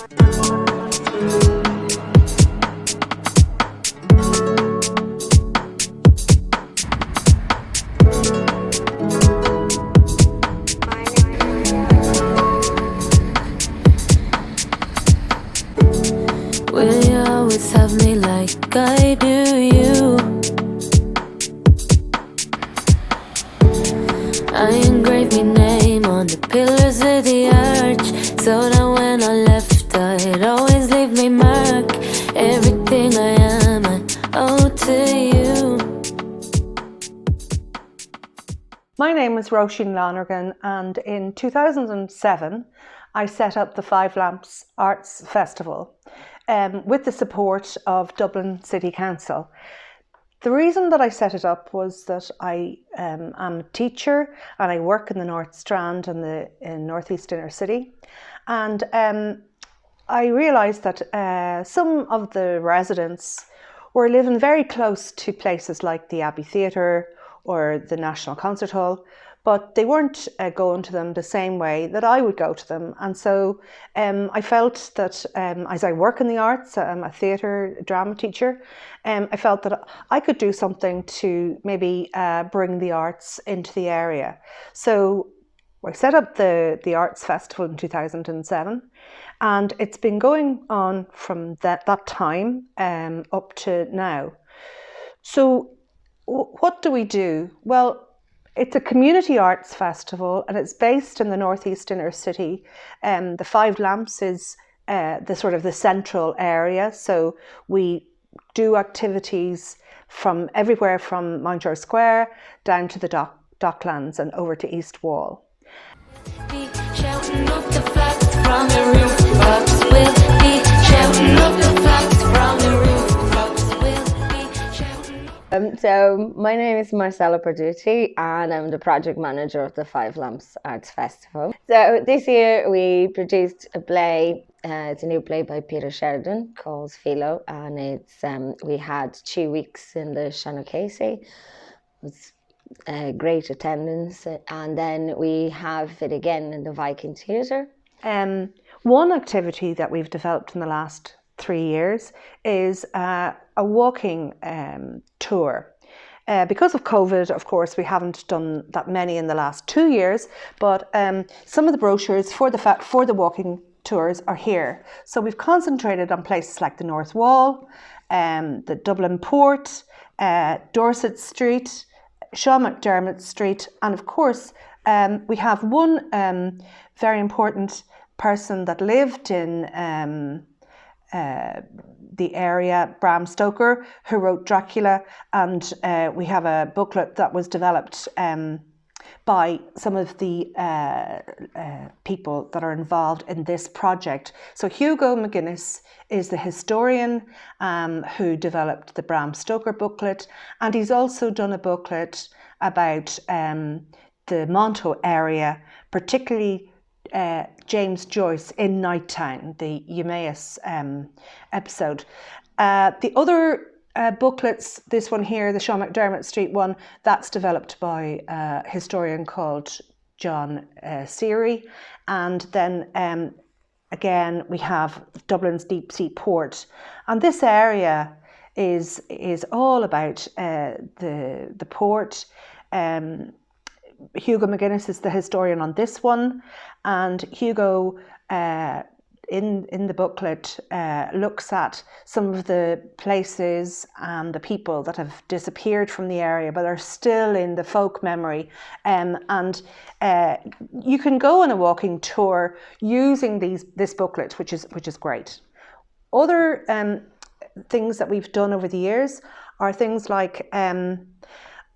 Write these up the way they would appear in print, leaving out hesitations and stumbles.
Will you always have me like I do you? I engraved my name on the pillars of the arch, so that when I left I'd always leave me mark. Everything I am I owe to you. My name is Roisin Lonergan, and in 2007 I set up the Five Lamps Arts Festival with the support of Dublin City Council. The reason that I set it up was that I am a teacher and I work in the North Strand and in North East Inner City, and I realised that some of the residents were living very close to places like the Abbey Theatre or the National Concert Hall, but they weren't going to them the same way that I would go to them. And so I felt that as I work in the arts, I'm a theatre drama teacher, I felt that I could do something to maybe bring the arts into the area. So I set up the Arts Festival in 2007, and it's been going on from that time up to now. So what do we do? Well, it's a community arts festival and it's based in the North East Inner City. The Five Lamps is the sort of the central area. So we do activities from everywhere from Mountjoy Square down to the Docklands and over to East Wall. Be shouting up the facts from the rooftops. We'll be shouting up the facts from the rooftops. We'll be shouting up. So my name is Marcella Perducci and I'm the project manager of the Five Lamps Arts Festival. So this year we produced a play. It's a new play by Peter Sheridan called Philo, and it's we had 2 weeks in the Sean Casey. It was great attendance, and then we have it again in the Viking Theatre. One activity that we've developed in the last 3 years is a walking tour. Because of COVID, of course, we haven't done that many in the last 2 years, but some of the brochures for the walking tours are here. So we've concentrated on places like the North Wall, the Dublin Port, Dorset Street, Sean McDermott Street, and of course we have one very important person that lived in the area, Bram Stoker, who wrote Dracula, and we have a booklet that was developed by some of the people that are involved in this project. So Hugo McGuinness is the historian who developed the Bram Stoker booklet, and he's also done a booklet about the Monto area, particularly James Joyce in Nighttown, the Eumaeus episode. The other booklets, this one here, the Sean McDermott Street one, that's developed by a historian called John Seary. And then again, we have Dublin's Deep Sea Port. And this area is all about the port. Hugo McGuinness is the historian on this one, and Hugo in the booklet looks at some of the places and the people that have disappeared from the area but are still in the folk memory, and you can go on a walking tour using this booklet, which is great. Other things that we've done over the years are things like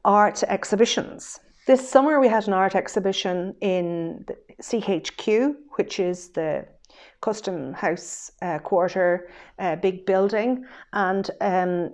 art exhibitions. This summer we had an art exhibition in the CHQ, which is the Custom House quarter, big building, and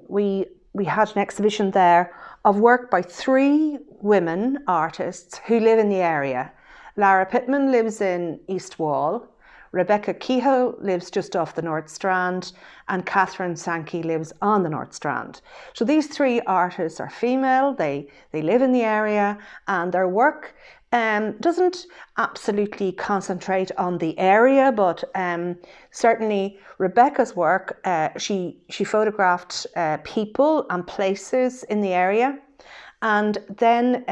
we had an exhibition there of work by 3 women artists who live in the area. Lara Pittman lives in East Wall, Rebecca Kehoe lives just off the North Strand, and Catherine Sankey lives on the North Strand. So these three artists are female, they live in the area, and their work doesn't absolutely concentrate on the area, but certainly Rebecca's work, she photographed people and places in the area, and then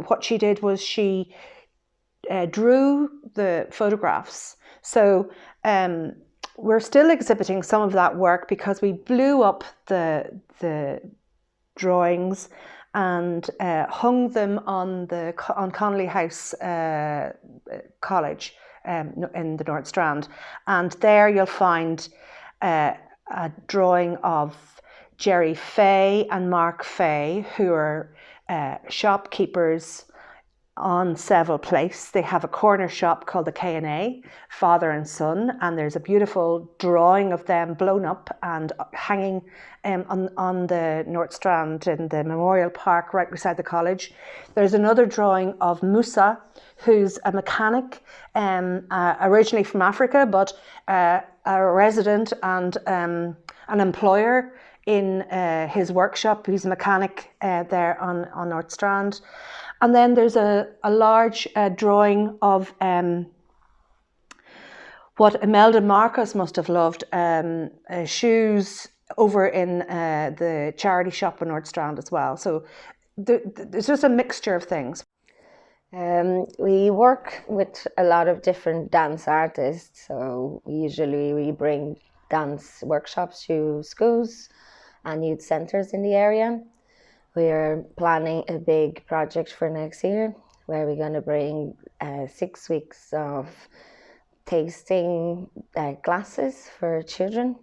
what she did was she drew the photographs. So we're still exhibiting some of that work because we blew up the drawings and hung them on Connolly House College in the North Strand. And there you'll find a drawing of Jerry Fay and Mark Fay, who are shopkeepers on Seville Place. They have a corner shop called the K&A, father and son, and there's a beautiful drawing of them blown up and hanging on the North Strand in the Memorial Park right beside the college. There's another drawing of Musa, who's a mechanic, originally from Africa, but a resident and an employer in his workshop. He's a mechanic there on North Strand. And then there's a large drawing of what Imelda Marcos must have loved, shoes over in the charity shop in North Strand as well. So there's just a mixture of things. We work with a lot of different dance artists. So usually we bring dance workshops to schools and youth centres in the area. We're planning a big project for next year where we're going to bring 6 weeks of tasting classes for children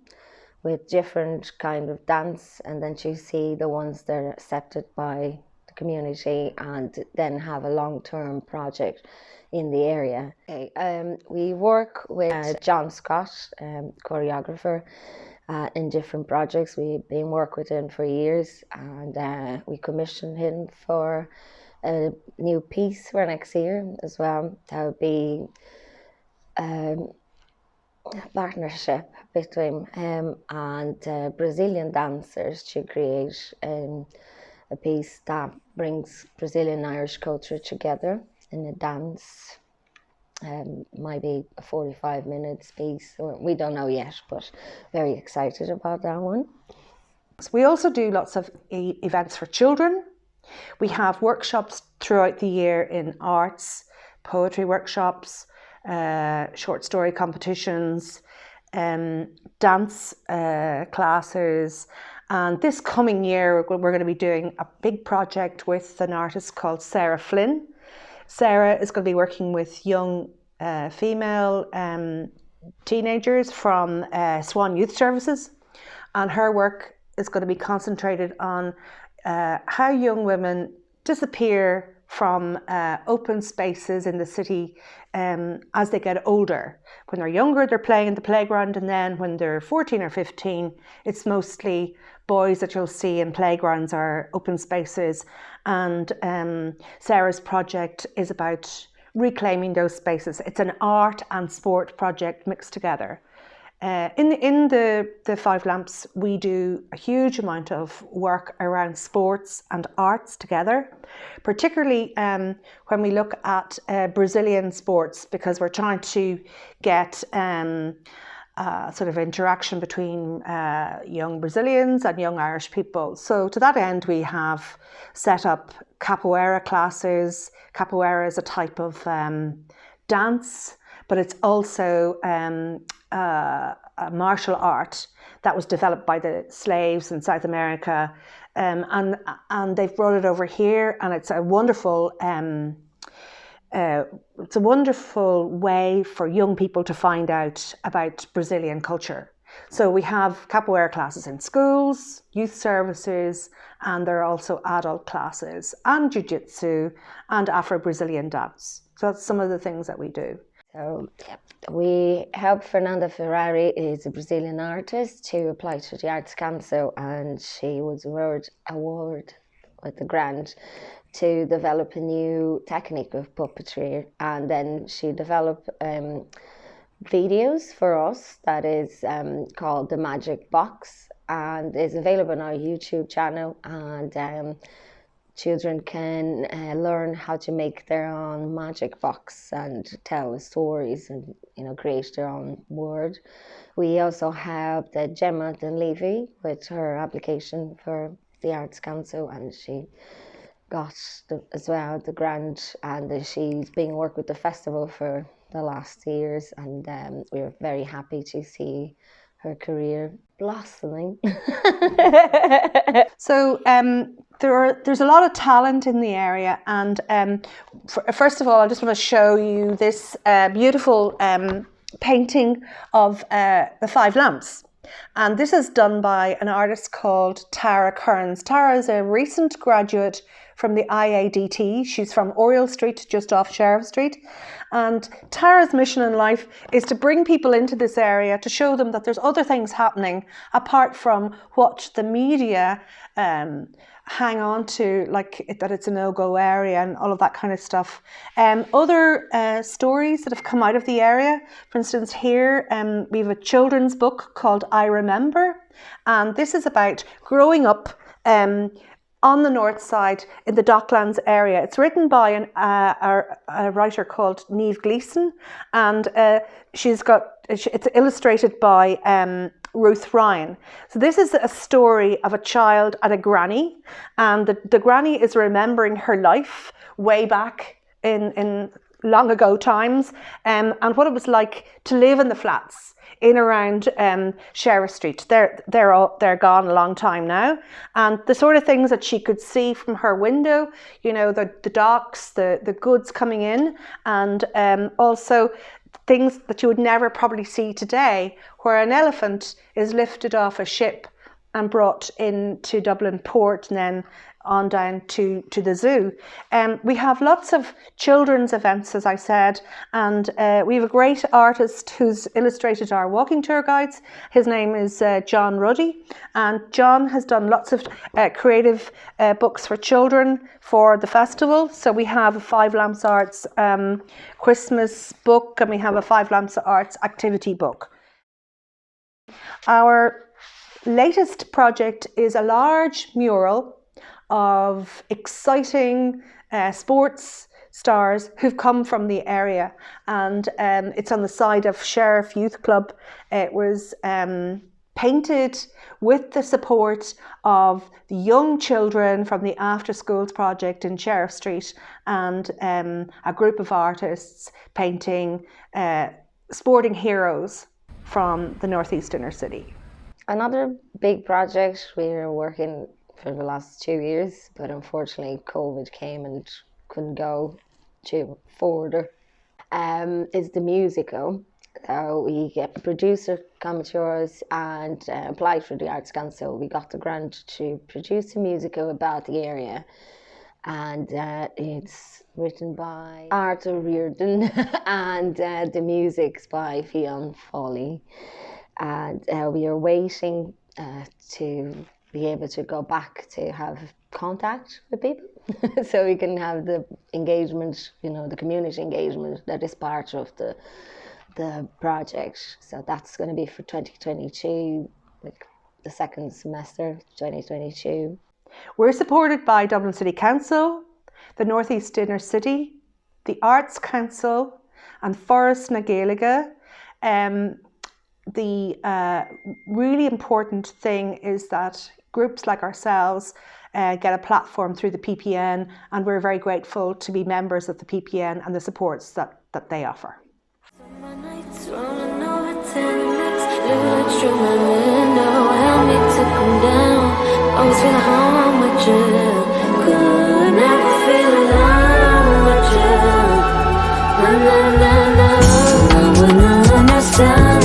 with different kind of dance, and then you see the ones that are accepted by the community and then have a long-term project in the area. We work with John Scott, choreographer, in different projects. We've been working with him for years, and we commissioned him for a new piece for next year as well. That would be a partnership between him and Brazilian dancers to create a piece that brings Brazilian and Irish culture together in a dance. Might be a 45-minute piece, or we don't know yet, but very excited about that one. So we also do lots of events for children. We have workshops throughout the year in arts, poetry workshops, short story competitions, dance classes. And this coming year, we're going to be doing a big project with an artist called Sarah Flynn. Sarah is going to be working with young female teenagers from Swan Youth Services, and her work is going to be concentrated on how young women disappear from open spaces in the city as they get older. When they're younger, they're playing in the playground, and then when they're 14 or 15, it's mostly boys that you'll see in playgrounds or open spaces. And Sarah's project is about reclaiming those spaces. It's an art and sport project mixed together. In the Five Lamps, we do a huge amount of work around sports and arts together, particularly when we look at Brazilian sports, because we're trying to get sort of interaction between young Brazilians and young Irish people. So to that end, we have set up capoeira classes. Capoeira is a type of dance, but it's also a martial art that was developed by the slaves in South America, and they've brought it over here, and it's a wonderful way for young people to find out about Brazilian culture. So we have capoeira classes in schools, youth services, and there are also adult classes, and jiu-jitsu and Afro-Brazilian dance. So that's some of the things that we do. So we helped Fernanda Ferrari, is a Brazilian artist, to apply to the Arts Council, and she was awarded with the grant to develop a new technique of puppetry, and then she developed videos for us that is called The Magic Box, and is available on our YouTube channel, and children can learn how to make their own magic box and tell stories and create their own word. We also have the Gemma Dunleavy with her application for the Arts Council, and she got as well the grant, and she's been working with the festival for the last years, and we're very happy to see her career blossoming. So there's a lot of talent in the area, and first of all, I just want to show you this beautiful painting of the Five Lamps. And this is done by an artist called Tara Kearns. Tara is a recent graduate from the IADT. She's from Oriel Street, just off Sheriff Street. And Tara's mission in life is to bring people into this area to show them that there's other things happening apart from what the media hang on to, like that it's a no-go area and all of that kind of stuff. Other stories that have come out of the area, for instance here we have a children's book called I Remember, and this is about growing up on the north side in the Docklands area. It's written by a writer called Niamh Gleeson, and it's illustrated by Ruth Ryan. So this is a story of a child and a granny, and the granny is remembering her life way back in long ago times, and what it was like to live in the flats in around Sheriff Street. They're gone a long time now, and the sort of things that she could see from her window, the docks, the goods coming in, and also things that you would never probably see today, where an elephant is lifted off a ship and brought into Dublin port and then on down to the zoo. We have lots of children's events, as I said, and we have a great artist who's illustrated our walking tour guides. His name is John Ruddy, and John has done lots of creative books for children for the festival. So we have a Five Lamps Arts Christmas book, and we have a Five Lamps Arts activity book. Our latest project is a large mural of exciting sports stars who've come from the area, and it's on the side of Sheriff Youth Club. It was painted with the support of the young children from the After Schools Project in Sheriff Street, and a group of artists painting sporting heroes from the northeast inner city. Another big project we're working for the last 2 years, but unfortunately COVID came and couldn't go to further, is the musical. So we get producer come to us and applied for the Arts Council. We got the grant to produce a musical about the area, and it's written by Arthur Reardon and the music's by Fionn Foley, and we are waiting to be able to go back to have contact with people so we can have the engagement, the community engagement that is part of the project. So that's going to be for 2022, like the second semester 2022. We're supported by Dublin City Council, the Northeast Inner City, the Arts Council and Forest na Gaeilge. The really important thing is that groups like ourselves get a platform through the PPN, and we're very grateful to be members of the PPN and the supports that they offer. Summer nights rolling over 10 minutes, blue lights through my window, help me to come down. Always feel home with you, could never feel alone with you. Na na na na, when I understand.